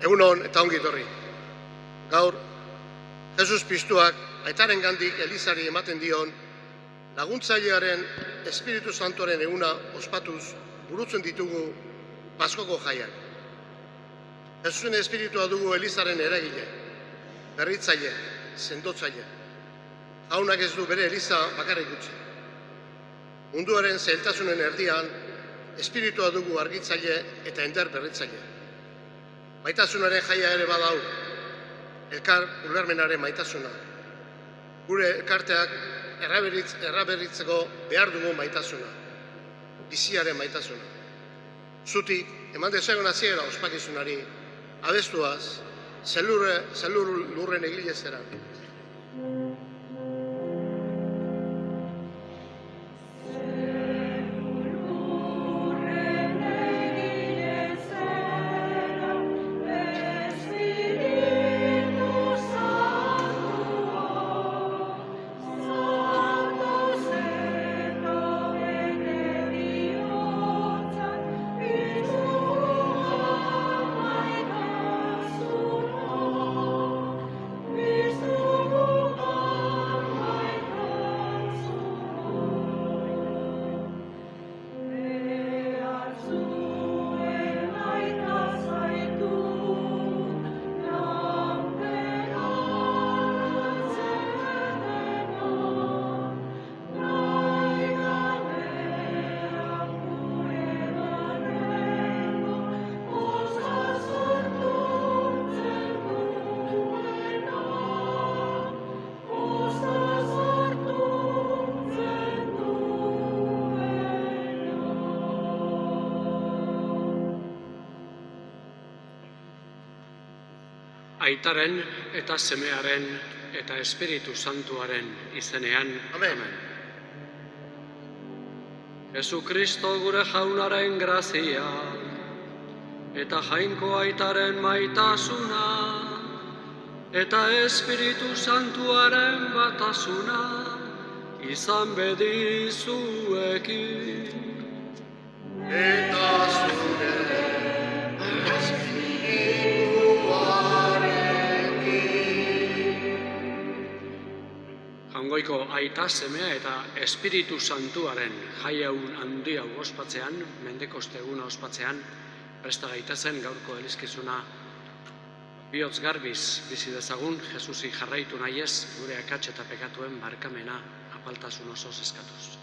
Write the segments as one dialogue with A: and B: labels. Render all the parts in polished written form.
A: Egun hon eta ongi etorri. Gaur, Jesus Pistuak aitarengandik Elizari ematen dion laguntzailearen Espiritu Santuaren eguna ospatuz burutzen ditugu Paskoko jaiak. Jesusen Espiritua dugu Elizaren eragile, berritzaile, sendotzaile. Jaunak ez du bere Eliza bakarrik utzi. Munduaren zailtasunen erdian, Espiritua dugu argitzaile eta ender berritzaile. Maitasunaren jaia ere badau, elkar ulermenaren maitasuna. Gure elkarteak erraberritzeko behar dugun maitasuna, biziaren maitasuna. Zutik, eman dezagun hasiera ospakizunari, abestuaz, zelur lurren egilezera.
B: Aitaren eta semearen eta Espiritu Santuaren izenean.
A: Amen.
B: Jesukristo gure jaunaren grazia eta jainko aitaren maitasuna eta Espiritu Santuaren batasuna izan bedizuekin.
A: Eta zure
B: Jaungoiko aita semea eta Espiritu Santuaren jaiaun handia ospatzean, Mendekoste eguna ospatzean, presta gaitezen gaurko elizkizuna bihotz garbiz bizi dezagun, Jesusi jarraitu nahiez, gure akats eta pekatuen barkamena apaltasun osoz eskatuz.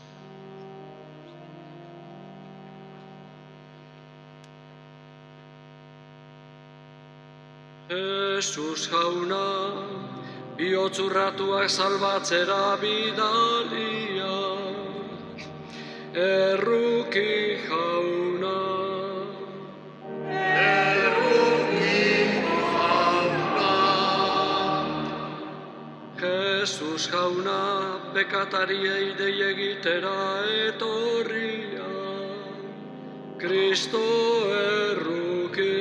B: Jesus jauna, bihotz urratuak salbatzera bidalia, erruki jauna. Jesus jauna, bekatariei dei egitera etorria, Kristo erruki.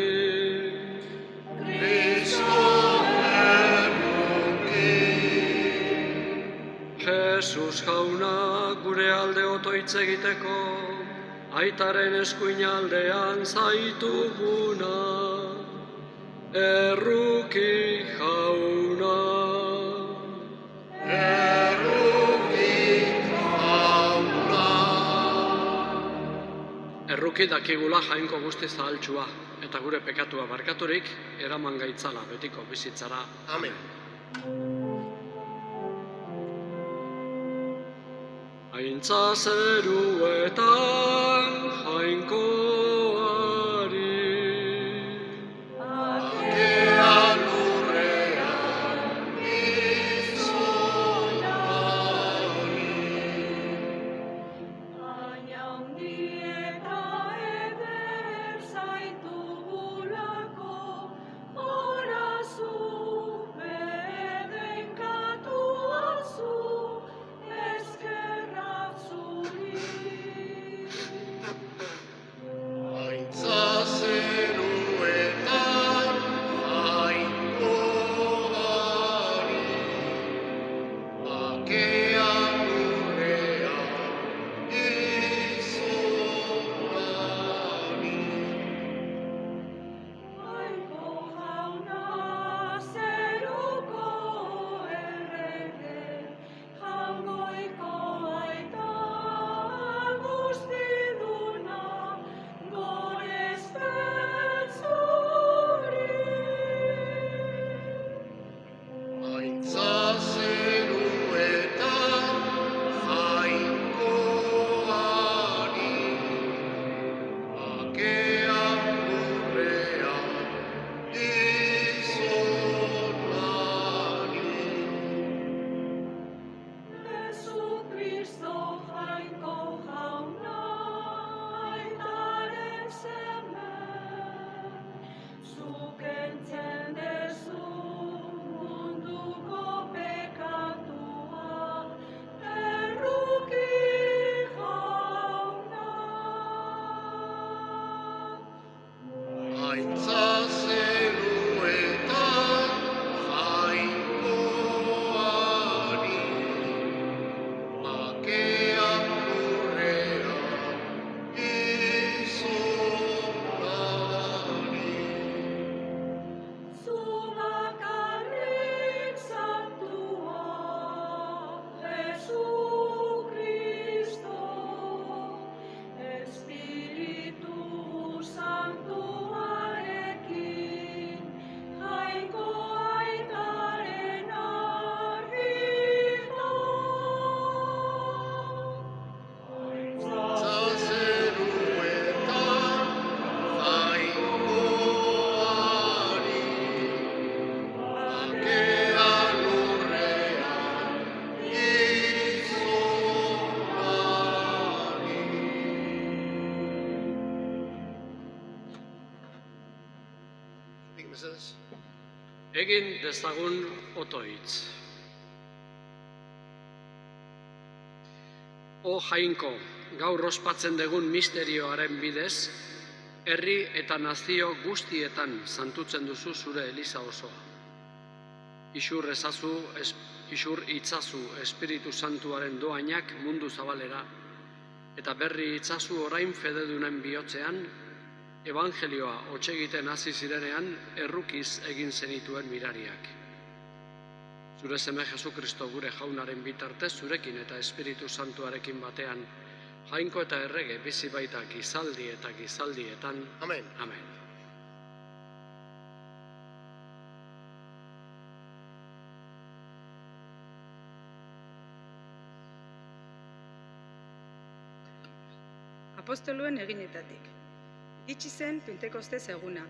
B: Jesus jauna, gure alde otoitz egiteko, aitaren eskuin aldean zaituguna, erruki jauna. Erruki dakigula jainko guzti zahaltsua, eta gure pekatua barkaturik, eraman gaitzala betiko bizitzara.
A: Amen.
B: Aintza zeruetan jainkoari,
A: Akean lurrean gizonari,
C: Baina handi eta eder zaitugulako, ora zu bedenkatua zu, eskerrak zuri.
A: Zaintza zeruetan jainkoari, bakea lurrean gizonari.
C: Zu bakarrik santua, Jesu Kristo, Espiritu Santuarekin, jainko aitaren argitan.
A: Zazeruetan jainkoari, bakea lurrean gizonari. Nik mesedez.
B: Egin dezagun otoitz. O jainko, gaur ospatzen dugun misterioaren bidez, herri eta nazio guztietan santutzen duzu zure eliza osoa. Isur itzazu Espiritu Santuaren doainak mundu zabalera, eta berri itzazu orain fededunen bihotzean, evangelioa hots egiten hasi zirenean errukiz egin zenituen mirariak. Zure seme Jesu Kristo gure jaunaren bitartez zurekin eta Espiritu Santuarekin batean, jainko eta errege bizi baita gizaldi eta gizaldietan.
A: Amen.
B: Amen.
D: Apostoluen eginetatik. Itxi zen Pentekostez eguna,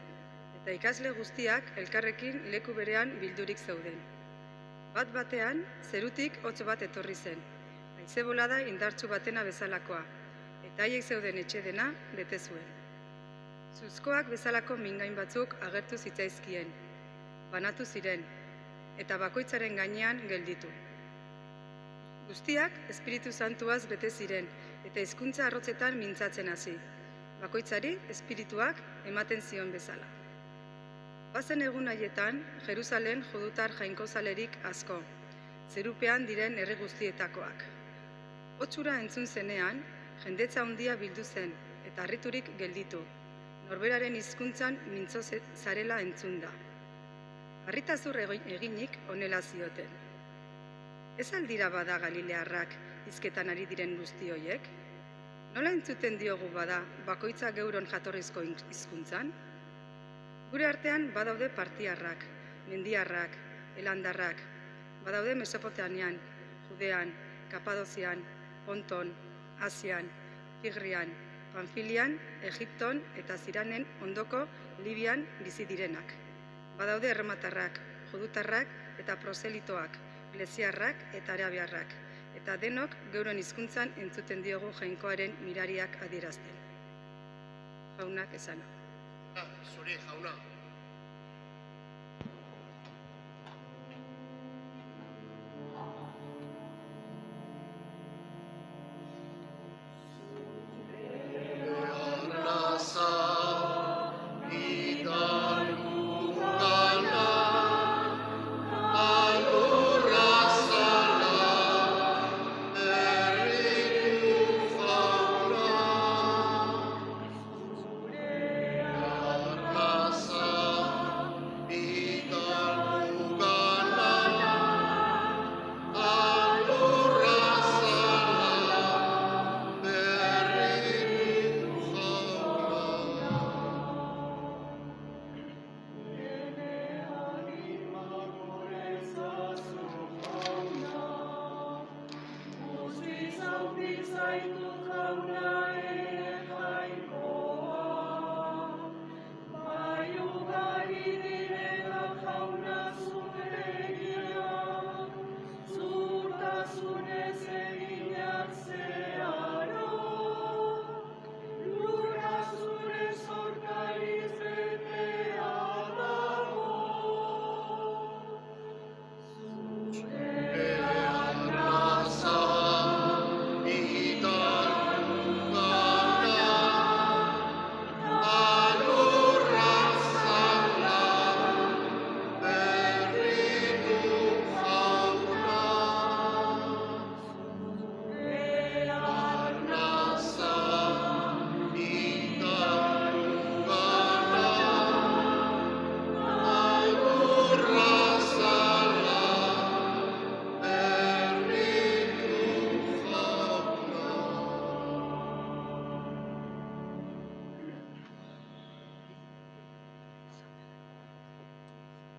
D: eta ikasle guztiak elkarrekin leku berean bildurik zeuden. Bat batean, zerutik hotz bat etorri zen, haize bolada indartsu batena bezalakoa, eta haiek zeuden etxe dena bete zuen. Zuzkoak bezalako mingain batzuk agertu zitzaizkien, banatu ziren, eta bakoitzaren gainean gelditu. Guztiak Espiritu Santuaz bete ziren, eta hizkuntza arrotzetan mintzatzen hasi, bakoitzari espirituak ematen zion bezala. Bazen egun haietan, Jerusalen judutar jainkozalerik asko, zerupean diren herri guztietakoak. Hotzura entzun zenean, jendetza handia bildu zen, eta harriturik gelditu, norberaren hizkuntzan mintzo zarela entzunda. Harritazur eginik honela zioten. Ez aldira bada Galilearrak hizketan ari diren guzti hoiek? Nola entzuten diogu bada bakoitza geuron jatorrizko hizkuntzan? Gure artean badaude partiarrak, mendiarrak, elandarrak, badaude Mesopotamian, Judean, Kapadozian, Ponton, Asian, Tigrian, Panfilian, Egipton eta Ziranen ondoko Libian bizi direnak. Badaude erromatarrak, judutarrak eta proselitoak, Glesiarrak eta arabiarrak, eta denok geuron hizkuntzan entzuten diogu jainkoaren mirariak adierazten. Jaunak esana.
A: Zuri, jauna. Casa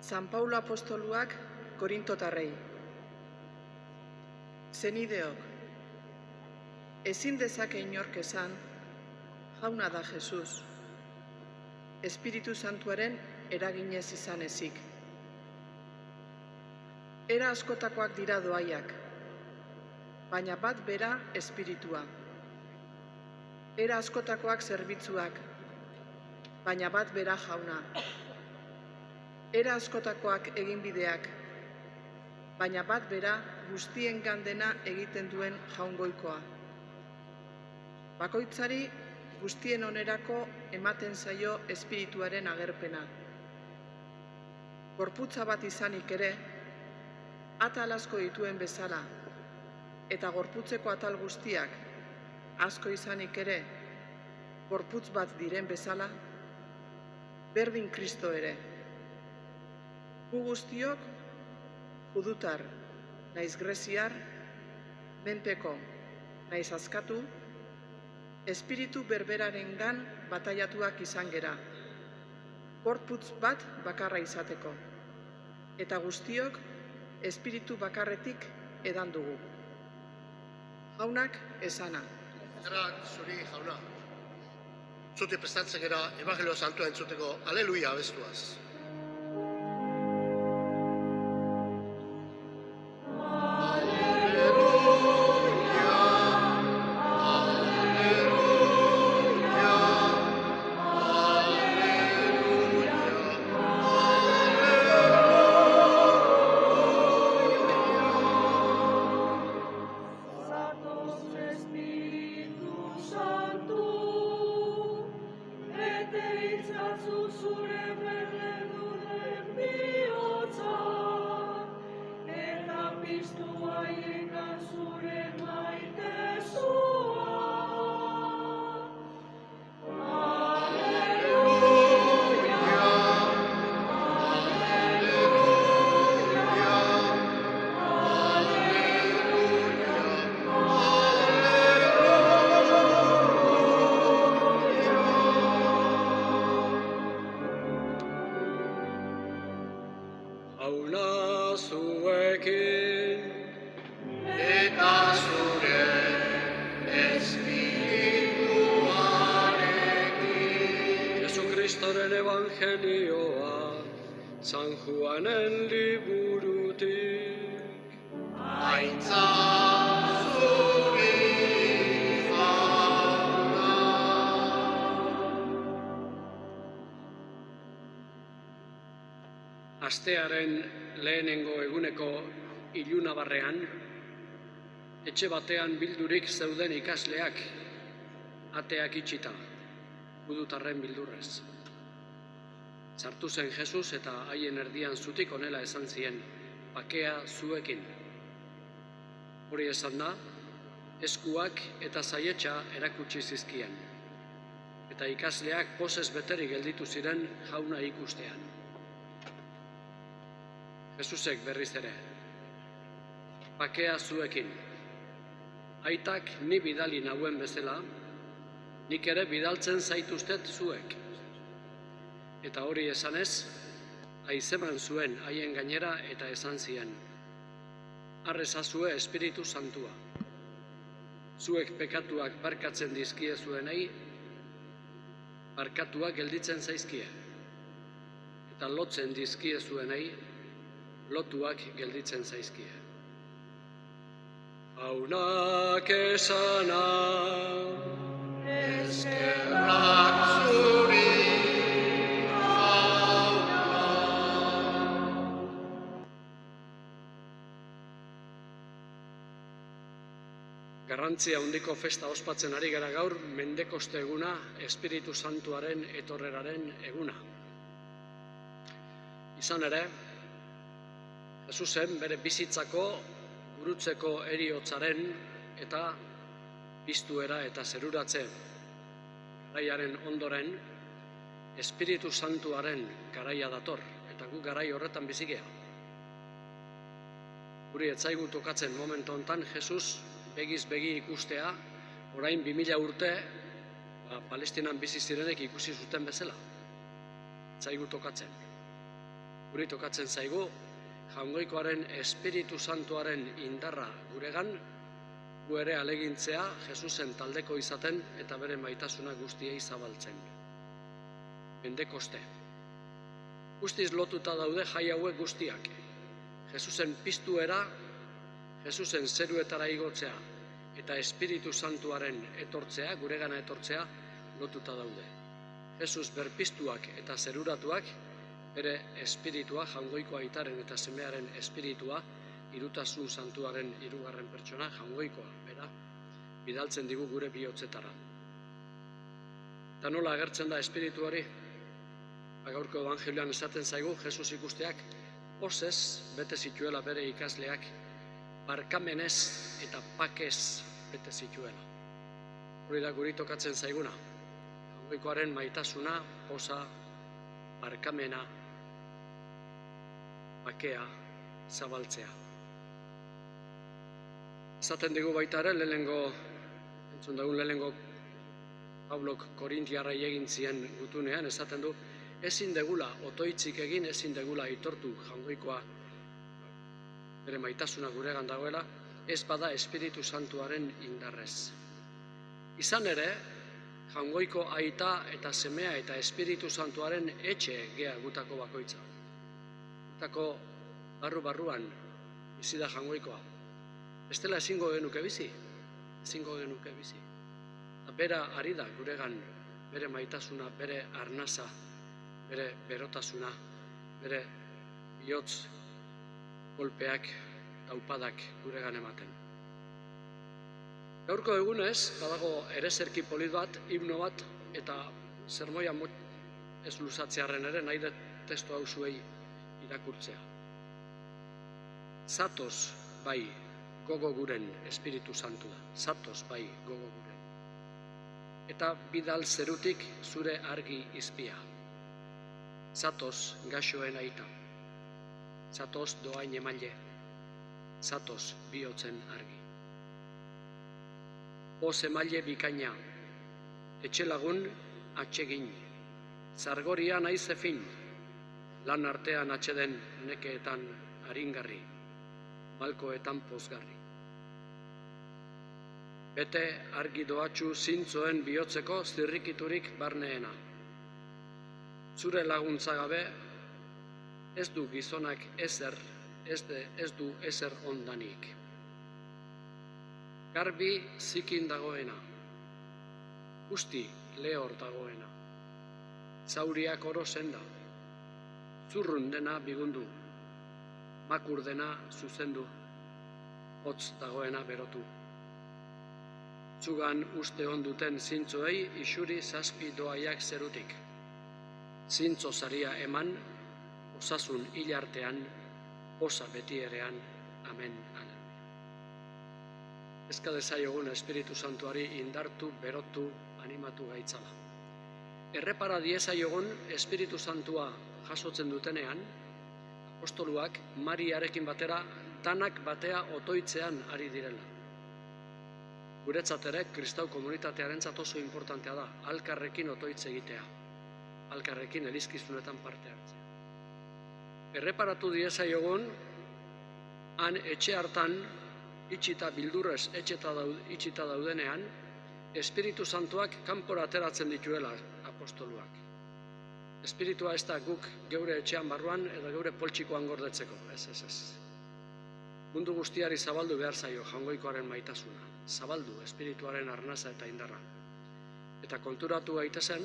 E: San Paulo apostoluak Korintotarrei. Zenideok, ezin dezake inork esan, jauna da Jesus, Espiritu Santuaren eraginez izan ezik. Era askotakoak dira doaiak, baina bat bera espiritua. Era askotakoak zerbitzuak, baina bat bera jauna. Era askotakoak eginbideak, baina bat bera guztien gandena egiten duen jaungoikoa. Bakoitzari guztien onerako ematen zaio espirituaren agerpena. Gorputza bat izanik ere, atal asko dituen bezala, eta gorputzeko atal guztiak asko izanik ere, gorputz bat diren bezala, berdin Kristo ere. Gu guztiok, judutar, naiz greziar, menpeko, naiz askatu, espiritu berberarengan bataiatuak izan gera, gorputz bat bakarra izateko, eta guztiok espiritu bakarretik edan dugu. Jaunak esana.
A: Eskerrak zuri jauna. Zuti prestatzen gara Evangelio Santua entzuteko Aleluia abestuaz.
C: Satos Espiritu Santu, ete itzatzu zure berredunen bihotza, eta piztu haiekan zure maitezua.
B: Jauna zuekin,
A: Eta zure espirituarekin.
B: Jesukristoren evangelioa, San Juanen liburutik.
A: Aitza zuri jauna.
B: Astearen lehenengo eguneko ilunabarrean, etxe batean bildurik zeuden ikasleak, ateak itxita, judutarren bildurrez. Sartu zen Jesus eta haien erdian zutik honela esan zien, bakea zuekin. Hori esan da, eskuak eta saietsa erakutsi zizkien, eta ikasleak pozez beterik gelditu ziren jauna ikustean. Jesusek berriz ere, bakea zuekin, aitak ni bidali nauen bezala, nik ere bidaltzen zaituztet zuek. Eta hori esanez, haizeman zuen haien gainera eta esan zien, har ezazue Espiritu Santua. Zuek pekatuak barkatzen dizkie zuenei, barkatuak gelditzen zaizkie. Eta lotzen dizkie zuenei, lotuak gelditzen zaizkie. Jaunak esana,
A: Eskerrak zuri jauna.
B: garrantzia handiko festa ospatzen ari gara gaur, Mendekoste eguna, Espiritu Santuaren etorreraren eguna. Izan ere, Jesusen bere bizitzako, gurutzeko heriotzaren eta piztuera eta zeruratze garaiaren ondoren, Espiritu Santuaren garaia dator, eta gu garai horretan bizigea. Guri ez zaigu tokatzen momentu hontan Jesus begiz begi ikustea, orain 2000 urte Palestinan bizi zirenek ikusi zuten bezala. Ez zaigu tokatzen. Guri tokatzen zaigu, Jaungoikoaren Espiritu Santuaren indarra guregan, gu ere alegintzea Jesusen taldeko izaten eta bere maitasuna guztiei zabaltzen. Pentekoste. Guztiz lotuta daude jai hauek guztiak. Jesusen piztuera, Jesusen zeruetara igotzea eta Espiritu Santuaren etortzea, guregana etortzea, lotuta daude. Jesus berpiztuak eta zeruratuak, bere espiritua, Jaungoiko aitaren eta semearen espiritua, Hirutasun Santuaren hirugarren pertsona, Jaungoikoa, bera, bidaltzen digu gure bihotzetara. Eta nola agertzen da espirituari? Gaurko evangelioan esaten zaigu, Jesus ikusteak, pozez bete zituela bere ikasleak, barkamenez eta pakez bete zituela. Hori da guri tokatzen zaiguna. Jaungoikoaren maitasuna, poza, barkamena, bakea, zabaltzea. Esaten digu baita ere, entzun dugun lehenengo Paulok Korintiarrei egin zien gutunean, esaten du, ezin degula otoitzik egin, ezin degula aitortu Jaungoikoa bere maitasuna guregan dagoela, ez bada Espiritu Santuaren indarrez. Izan ere, Jaungoiko aita eta semea eta Espiritu Santuaren etxe gea gutako bakoitza. Gutako barru-barruan bizi da Jaungoikoa. Bestela ezingo genuke bizi, Bera ari da guregan, bere maitasuna, bere arnasa, bere berotasuna, bere bihotz kolpeak, taupadak guregan ematen. Gaurko egunez, badago ereserki polit bat, himno bat, eta sermoia ez luzatzearen ere nahi dut testu hau zuei irakurtzea. Zatoz bai gogo guren Espiritu Santua, zatoz bai gogo guren. Eta bidal zerutik zure argi izpia. Zatoz gaxoen aita, zatoz doain emaile, zatoz bihotzen argi. Boz emaile bikaina, etxelagun atsegin, zargoria naiz efin, lan artean atxeden nekeetan aringarri, malkoetan pozgarri. Bete argi doatxu zintzoen bihotzeko zirrikiturik barneena. Zure laguntza gabe, ez du gizonak ezer, ez du ezer ondanik. Garbi zikin dagoena, guzti lehor dagoena. Zauriak oro senda, zurrun dena bigundu, makur dena zuzendu, hotz dagoena berotu. Zugan uste onduten zintzoei isuri zazpi doaiak zerutik. Zintzo zaria eman, osasun hilartean, osa beti erean, amen, aleluia. Ezka dezaiogun Espiritu Santuari indartu, berotu, animatu gaitzala. Errepara diezaiogun Espiritu Santua jasotzen dutenean, apostoluak Mariarekin batera, danak batea otoitzean ari direla. Guretzat ere, kristau komunitatearentzat oso importantea da, alkarrekin otoitz egitea, alkarrekin elizkizunetan parte hartzea. Erreparatu diezaiogun, han etxe hartan, itxita bildurrez itxita daudenean, Espiritu Santuak kanpora ateratzen dituela apostoluak. Espiritua ez da guk geure etxean barruan edo geure poltsikoan gordetzeko, ez. Mundu guztiari zabaldu behar zaio Jaungoikoaren maitasuna, zabaldu espirituaren arnasa eta indarra. Eta konturatu gaitezen,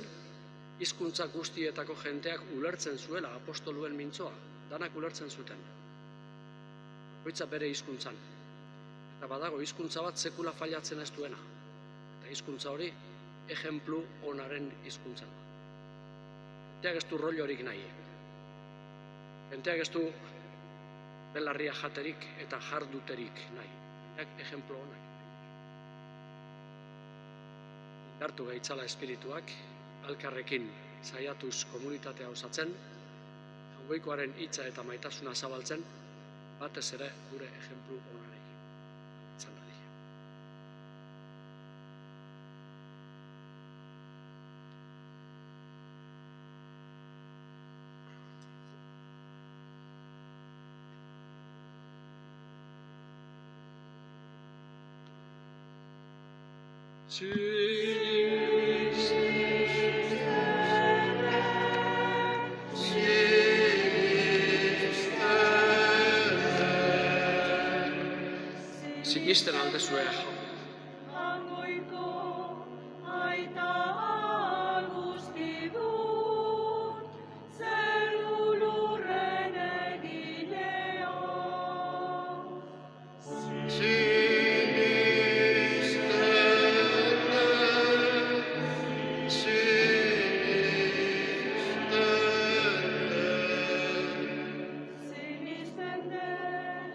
B: hizkuntza guztietako jenteak ulertzen zuela apostoluen mintzoa, danak ulertzen zuten. Bakoitza bere hizkuntzan. Eta badago hizkuntza bat sekula failatzen ez duena. Eta hizkuntza hori ejemplu onaren hizkuntza da. Jenteak ez du rollorik nahi. Jenteak ez du belarria jaterik eta jarduterik nahi. Jenteak ejemplu onak. Indartu gaitzala espirituak, alkarrekin saiatuz komunitatea osatzen, Jaungoikoaren hitza eta maitasuna zabaltzen, batez ere gure ejemplu onarekin. Izan dadila. Sinisten aldezue
C: Angoiko aita guzti dut, zer lurren egilea. Sinisten den,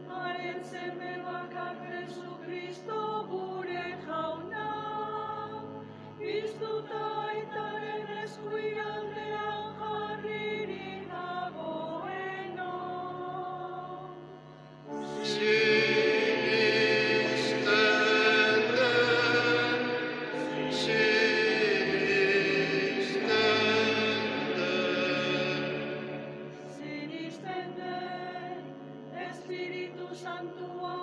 C: haren seme bakar Jesukristo gure jauna, piztuta aitaren eskuialdean jarririk dagoena. Sinisten den, Espiritu Santua,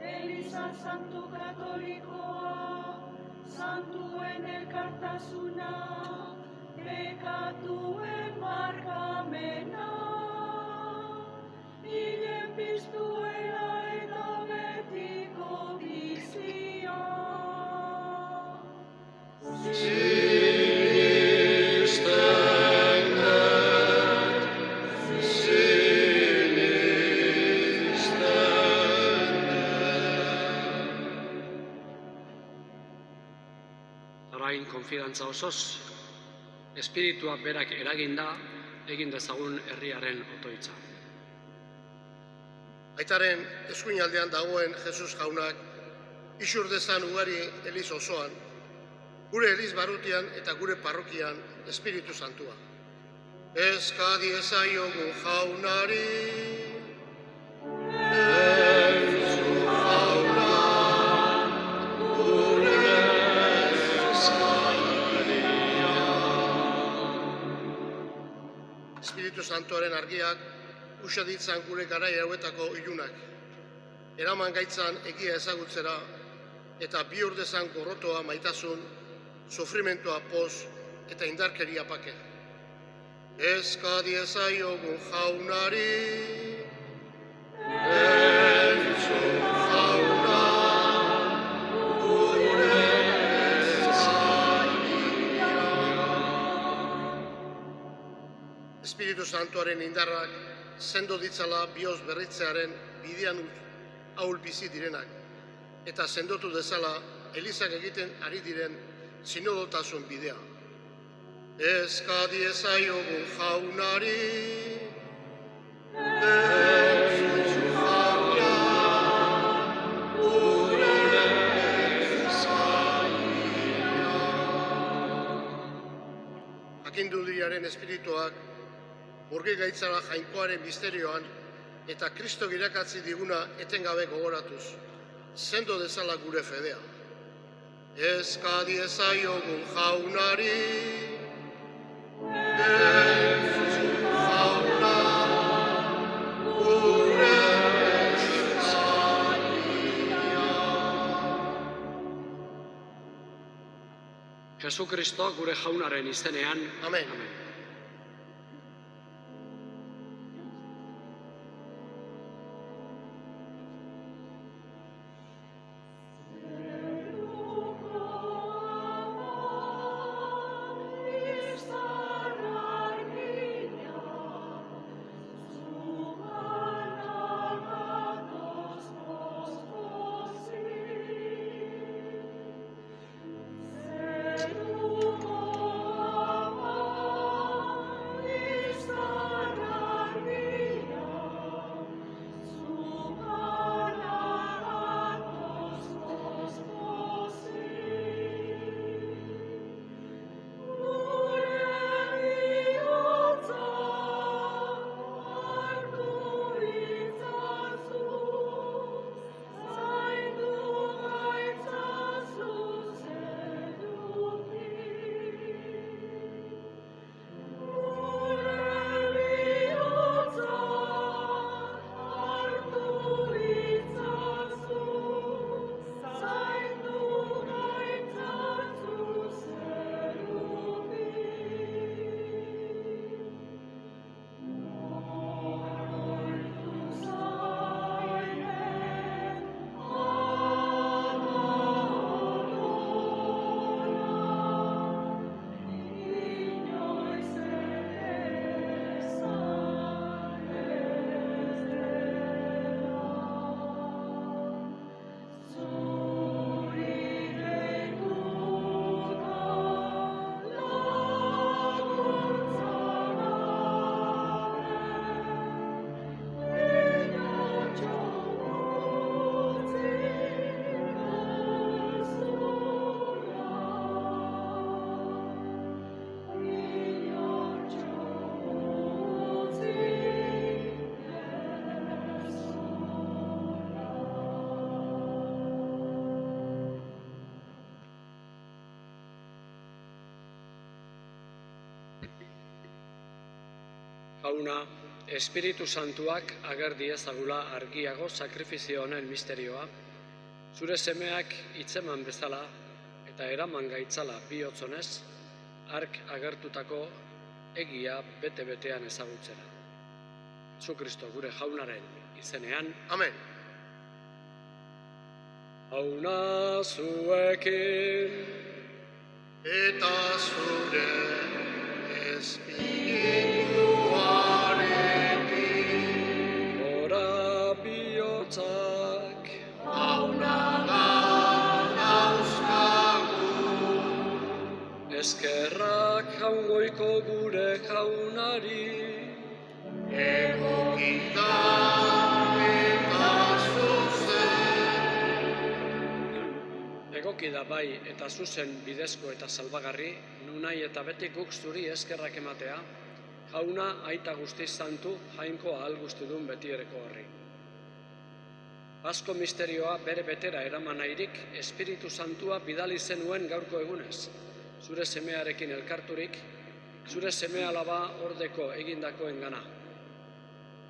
C: Eliza Santu Katolikoa, Santuen elkartasuna, pekatuen barkamena, hilen piztuela eta betiko bizia.
B: Orain konfidantza osoz, Espiritua berak eraginda, egin dezagun herriaren otoitza.
A: Aitaren eskuinaldean dagoen Jesus jaunak isur dezan ugari eliz osoan, gure eliz barrutian eta gure parrokian Espiritu Santua. Eska diezaiogun jaunari, entzun jauna, gure eskaria. Espiritu Santuaren argiak usa ditzan gure garai hauetako ilunak, eraman gaitzan egia ezagutzera eta bihur dezan gorrotoa maitasun, sufrimentua poz eta indarkeria pake. Eska diezaiogun jaunari, entzun jauna, gure eskaria. Espiritu Santuaren indarrak sendo ditzala bihotz berritzearen bidean ahul bizi direnak, eta sendotu dezala elizak egiten ari diren sinodotasun bidea. Eska diezaiogun jaunari, entzun jauna, gure eskaria. Jakinduriaren espirituak urgi gaitzala jainkoaren misterioan eta Kristo irakatzi diguna etengabe gogoratuz, sendo dezala gure fedea. Eska diezaiogun jaunari, entzun jauna, gure eskaria.
B: Jesukristo gure jaunaren izenean.
A: Amen.
C: Zeruko
B: Jauna, Espiritu Santuak ager diezagula argiago sakrifizio honen misterioa, zure semeak hitzeman bezala eta eraman gaitzala bihotzonez, hark agertutako egia bete-betean ezagutzera. Jesu Kristo gure jaunaren izenean,
A: Amen.
B: jauna zuekin,
A: Eta zure espirituarekin,
B: ora bihotzak,
A: jaunagan dauzkagu,
B: eskerrak jaungoiko gure jaunari,
A: egoki da eta zuzen.
B: egoki da bai eta zuzen bidezko eta salbagarri, nunai eta beti guk zuri eskerrak ematea, jauna aita guztiz santu, jainko ahal guztidun betiereko horri. Pasko misterioa bere betera eraman nahirik, Espiritu Santua bidali zenuen gaurko egunez, zure semearekin elkarturik, zure seme alaba ordeko egindakoen gana.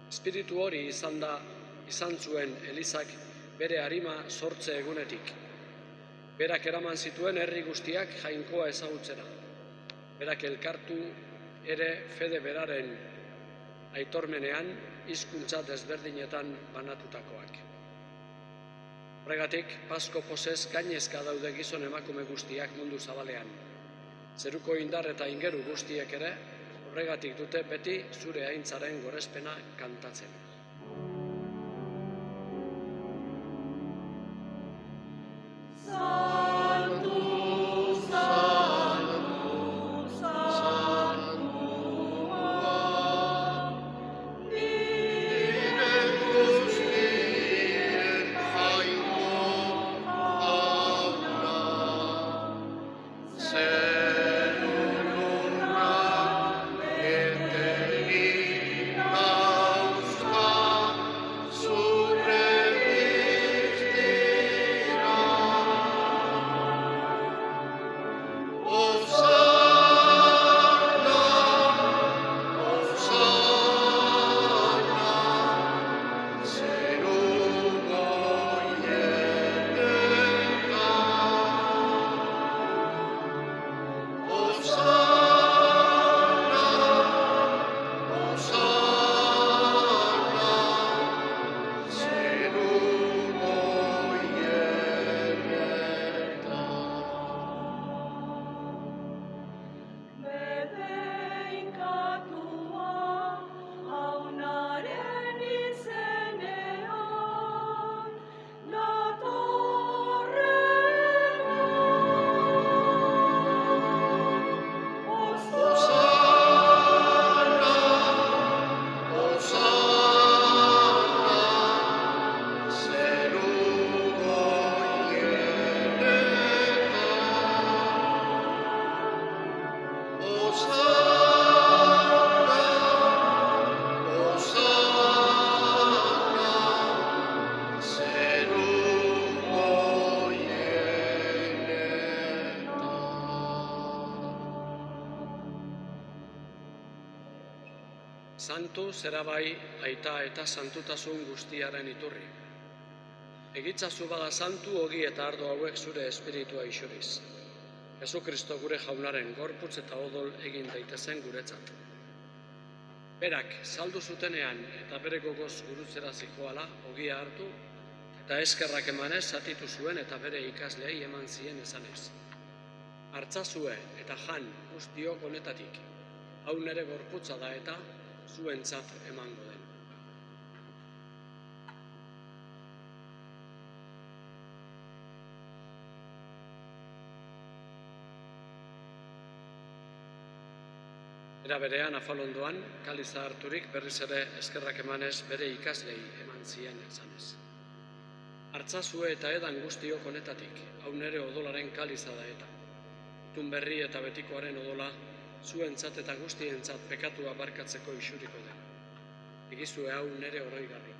B: Espiritu hori izan zuen Elizak bere harima sortze egunetik. Berak eraman zituen herri guztiak jainkoa ezagutzera. Berak elkartu ere fede beraren aitormenean hizkuntza desberdinetan banatutakoak. Horregatik, Pasko posez gainezka daude gizon emakume guztiak mundu zabalean. Zeruko indar eta ingeru guztiek ere, horregatik dute beti zure aintzaren gorespena kantatzen.
C: Santu, Santu, Santua,
A: Nire guztien jainko jauna, zerurra eterik dauzka zure distira. Osana, Osana, zeruko hienetan. Osana, Osana, zeruko hienetan.
C: bedeinkatua, jaunaren izenean, datorrena.
A: Osana, Osana, zeruko hienetan. Osana, Osana, zeruko hienetan.
B: Santu zera bai aita eta santutasun guztiaren iturri. Egitzazu bada santu ogi eta ardo hauek zure espiritua isuriz. Jesu Kristo gure jaunaren gorputz eta odol egin daitezen guretzat. Berak saldu zutenean eta bere gogoz gurutzera zijoala ogia hartu eta eskerrak emanez zatitu zuen eta bere ikasleei eman zien esanez. Hartzazue eta jan guztiok honetatik, hau nere gorputza da eta zuentzat emango den. Era berean afalondoan, kaliza harturik berriz ere eskerrak emanez bere ikaslei eman zien esanez. Hartzazue eta edan guztiok honetatik, hau nere odolaren kaliza da eta. Itun berri eta betikoaren odola, zuentzat eta guztientzat pekatua barkatzeko isuriko den. Egizue hau nere oroigarri.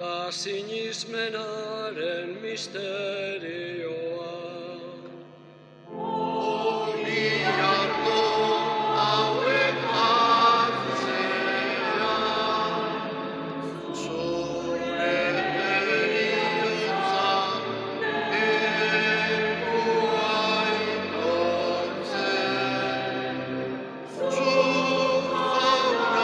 B: da sinismenaren misterioa.
A: Ongi hartu hauek hartzea, zure heriotza lekua aitortzen, zu jauna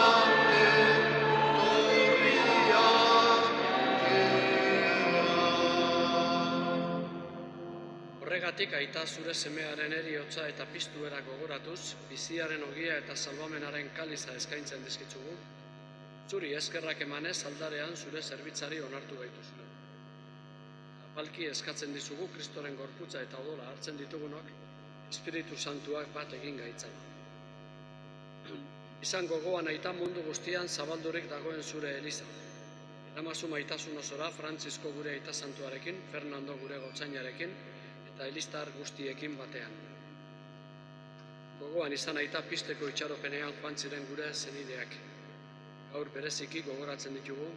B: Horregatik aita zure semearen heriotza eta piztuera gogoratuz, biziaren ogia eta salbamenaren kaliza eskaintzen dizkitzugu, zuri eskerrak emanez aldarean zure zerbitzari onartu gaituzue. Apalki eskatzen dizugu Kristoren gorputza eta odola hartzen ditugunok, Espiritu Santuak bat egin gaitzan. Izan gogoan aita mundu guztian zabaldurik dagoen zure eliza. Eramazu maitasun osora Frantzisko gure aita santuarekin, Fernando gure gotzainarekin, eta elistar guztiekin batean. Gogoan izan aita pizteko itxaropenean joan ziren gure zenideak. Gaur bereziki gogoratzen ditugu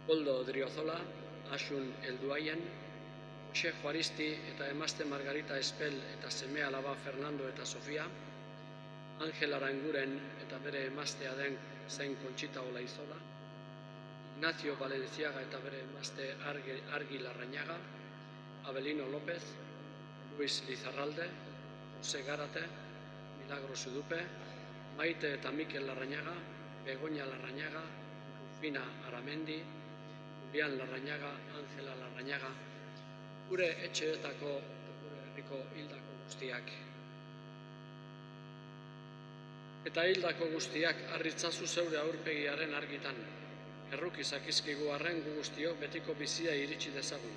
B: Koldo Odriozola, Asun Elduaien, Jose Juaristi eta emazte Margarita Espel eta seme alaba Fernando eta Sofia, Angel Aranguren eta bere emaztea den zen Conchita Olaizola, Ignacio Valenciaga eta bere emazte Argi Larrañaga, Abelino López, Luis Lizarralde, Jose Garate, Milagro Zudupe, Maite eta Mikel Larrañaga, Begoña Larrañaga, Rufina Aramendi, Julián Larrañaga, Ángela Larrañaga, gure etxeetako gure herriko hildako guztiak. Eta hildako guztiak arritzazu zeure aurpegiaren argitan. Erruki zakizkigu arren gu guztiok betiko bizia iritsi dezagun.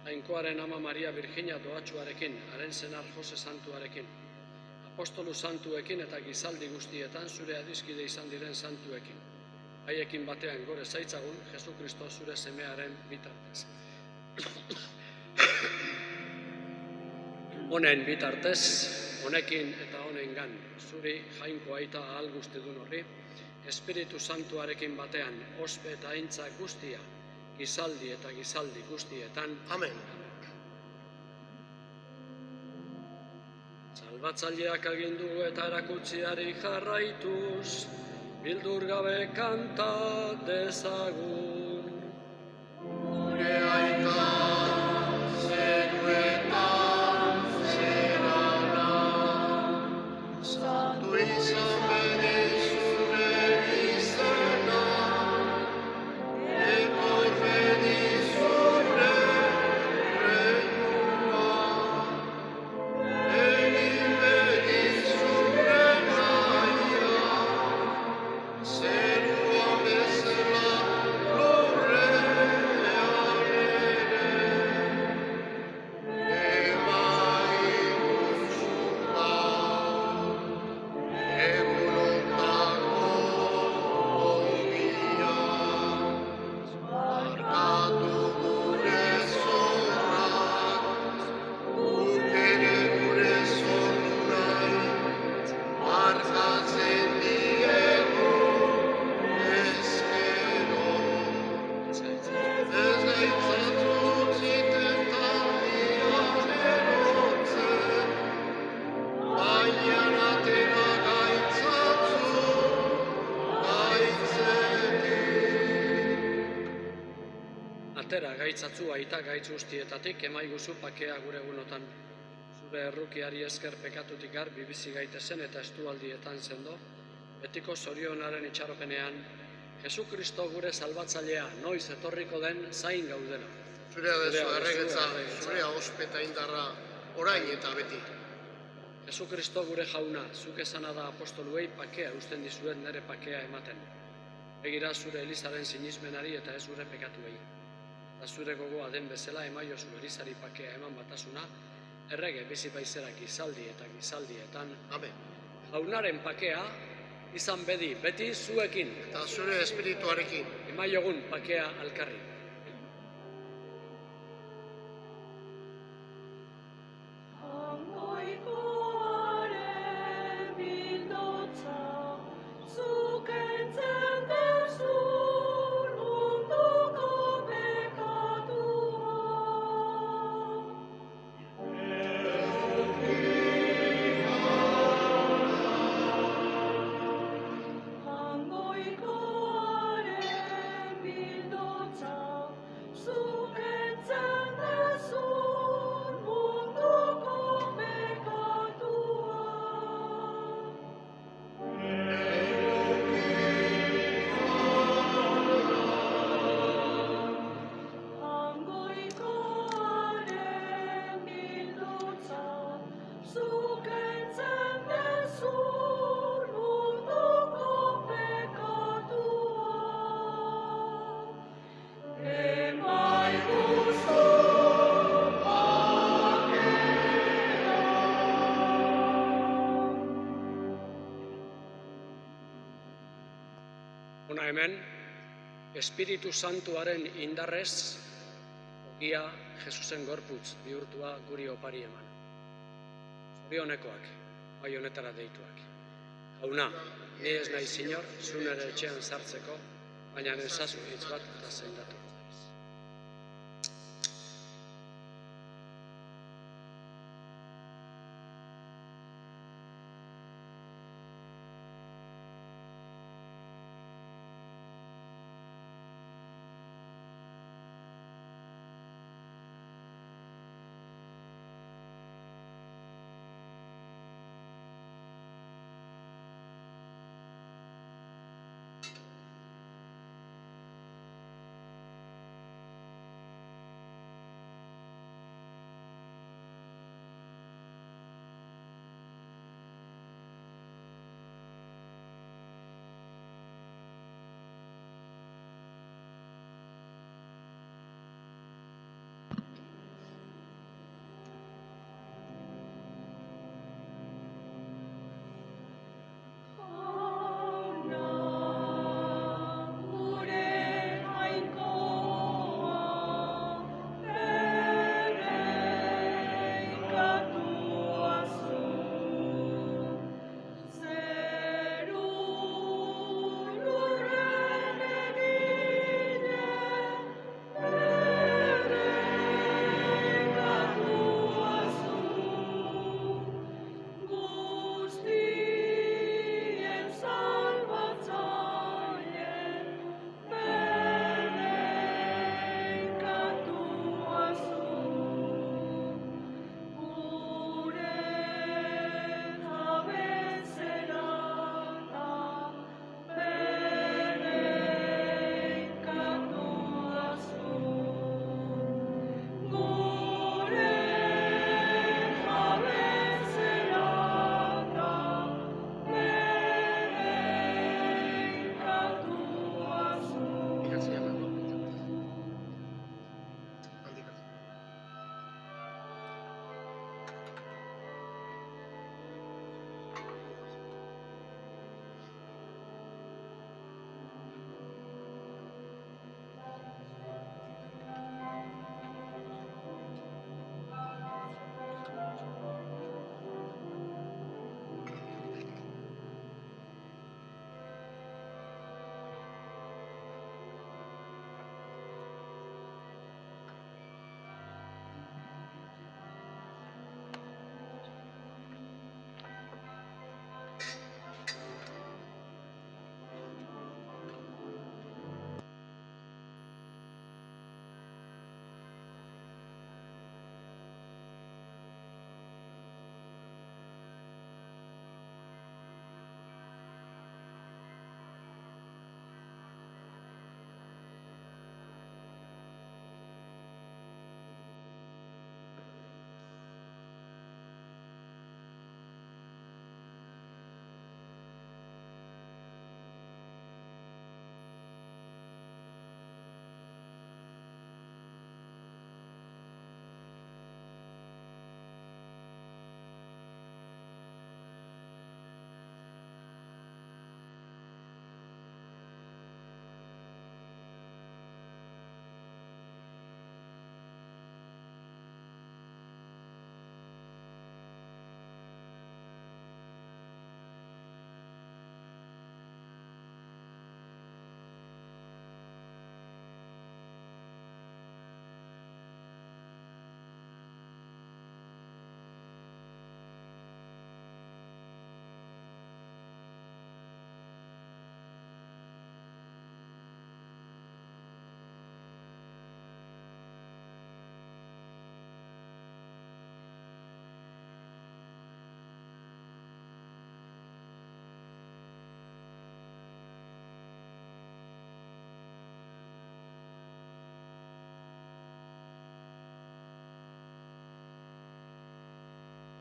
B: Jainkoaren ama Maria Virginia doatxuarekin, haren senar Jose Santuarekin, apostolu santuekin eta gizaldi guztietan zure adiskide izan diren santuekin. Haiekin batean gore zaitzagun, Jesu Kristo zure semearen bitartez. Honen bitartez, honekin eta honengan, zuri jainko aita ahal guztidun horri, Espiritu Santuarekin batean, ospe eta aintza guztia, gizaldi eta gizaldi guztietan.
A: Amen.
B: Salbatzaileak agindu eta erakutziari jarraituz, bildur gabe kanta dezagun.
A: Gure aita zeruetan zerana, santu izan bedi zure izena, etor bedi zure regnua, egin bedi zure naia, zeruan bezala lurrean ere, emaiguzuta, egunotako ogia, markatu gure zorrak, guk ere gure zordurai, markatzen diegu ezkero. Ez gaitzatu ziten taldian erotzen, baina atera gaitzatzu gaitzetik.
B: Atera gaitzatzu aita gaitz guztietatik emaiguzu pakea gure egunotan. Zure errukiari esker pekatutik garbi bizi gaitezen eta estualdietan sendo, betiko zorionaren itxaropenean, Jesu Kristo gure salbatzailea noiz etorriko den zain gaudena.
A: Zurea dezu
B: Zurea
A: erregetza,
B: erregetza.
A: zurea ospeta indarra, orain eta beti.
B: Jesu Kristo gure jauna, zuk esana da apostoluei pakea usten dizuet nere pakea ematen. Begira zure elizaren sinismenari eta ez gure pekatuei. Eta zure gogoa den bezala emaiozu elizari pakea eman batasuna, errege bizi baizerak gizaldi eta gizaldietan.
A: Amen.
B: Jaunaren pakea izan bedi, beti zuekin,
A: Eta zure espirituarekin.
B: emaiogun pakea alkarri.
C: Hangoikoaren bildotza, zuk entzun duzun mundu Emai gustu
B: Hona hemen, Espiritu Santuaren indarrez, ogia Jesusen gorputz bihurtua guri opari eman. Zorionekoak, bai honetara deituak. Jauna, ni ez nahi zinor, zu nere etxean sartzeko, baina ezazu hitz bat eta sendatu.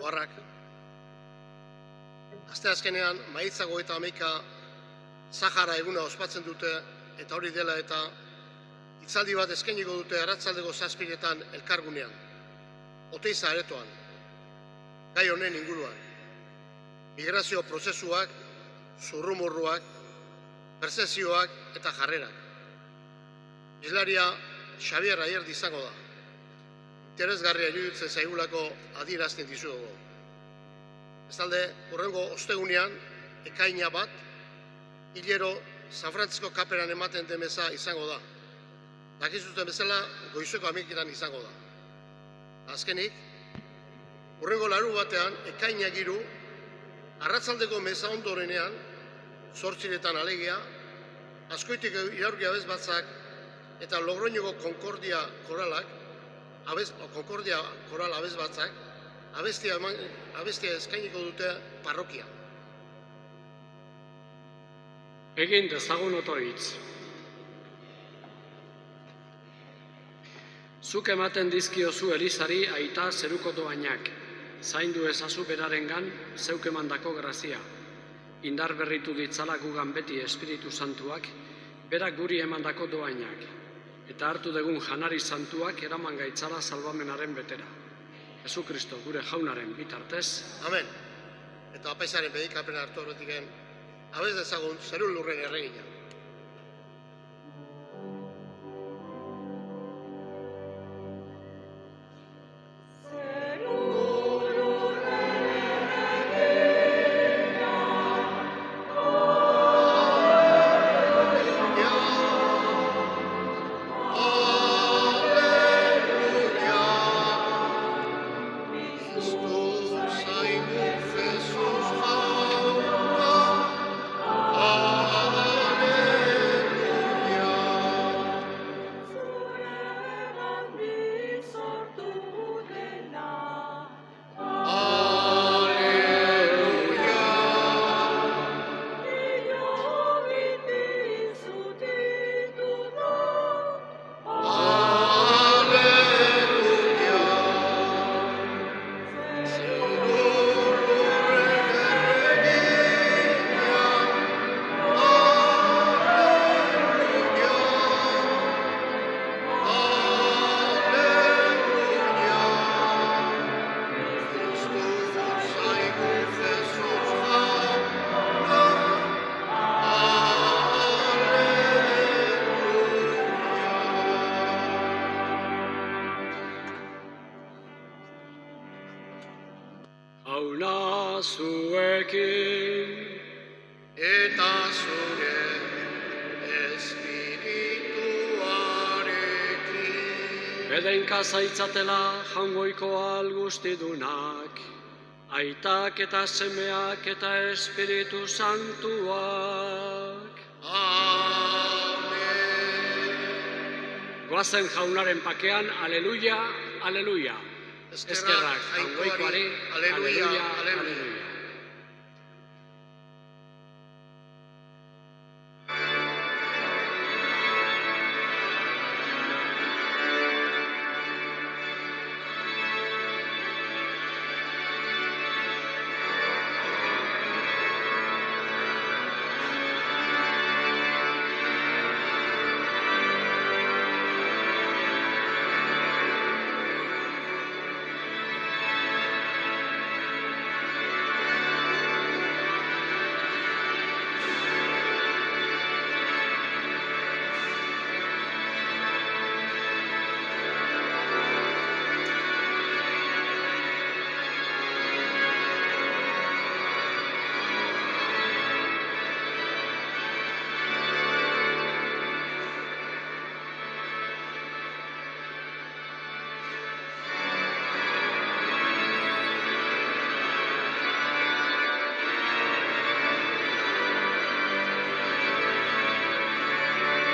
A: Oharrak. Asteazkenean maiatzak 31 Sahara eguna ospatzen dute, eta hori dela eta Hitzaldi bat eskainiko dute arratsaldeko 7:00 elkargunean, Oteiza aretoan, gai honen inguruan. Migrazio prozesuak, zurrumurruak, pertzepzioak eta jarrerak. Hizlaria Xabier Ayerdi izango da. Interesgarria iruditzen zaigulako adierazten dizuegu. Bestalde, hurrengo ostegunean, ekaina bat, hilero San Francisco kaperan ematen den meza izango da. Dakizuten bezala, goizeko 11:00 izango da. Azkenik, hurrengo larunbatean, ekaina hiru, arratsaldeko meza ondorenean, 8:00 alegia, Azkoitik iraurgi abesbatzak eta Logroñoko Concordia Koral abesbatzak abestia eskainiko dute parrokia.
B: Egin dezagun otoitz. Zuk ematen dizkiozu Elizari aita zeruko doainak, zaindu ezazu berarengan zeuk emandako grazia. Indar berritu ditzala gugan beti Espiritu Santuak, berak guri emandako doainak, eta hartu dugun janari santuak eraman gaitzala salbamenaren betera. Jesu Kristo gure jaunaren bitartez.
A: Amen. Eta apaizaren bedikapena hartu horretiken, abez dezagun zeru lurren erregina.
B: Jauna zuekin
A: Eta zure espirituarekin.
B: bedenka zaitzatela jangoiko algustidunak, aitak eta semeak eta Espiritu Santuak.
A: Amen.
B: Goazen jaunaren pakean, aleluia, aleluia. Eskerrak jangoikoari, aleluia, aleluia.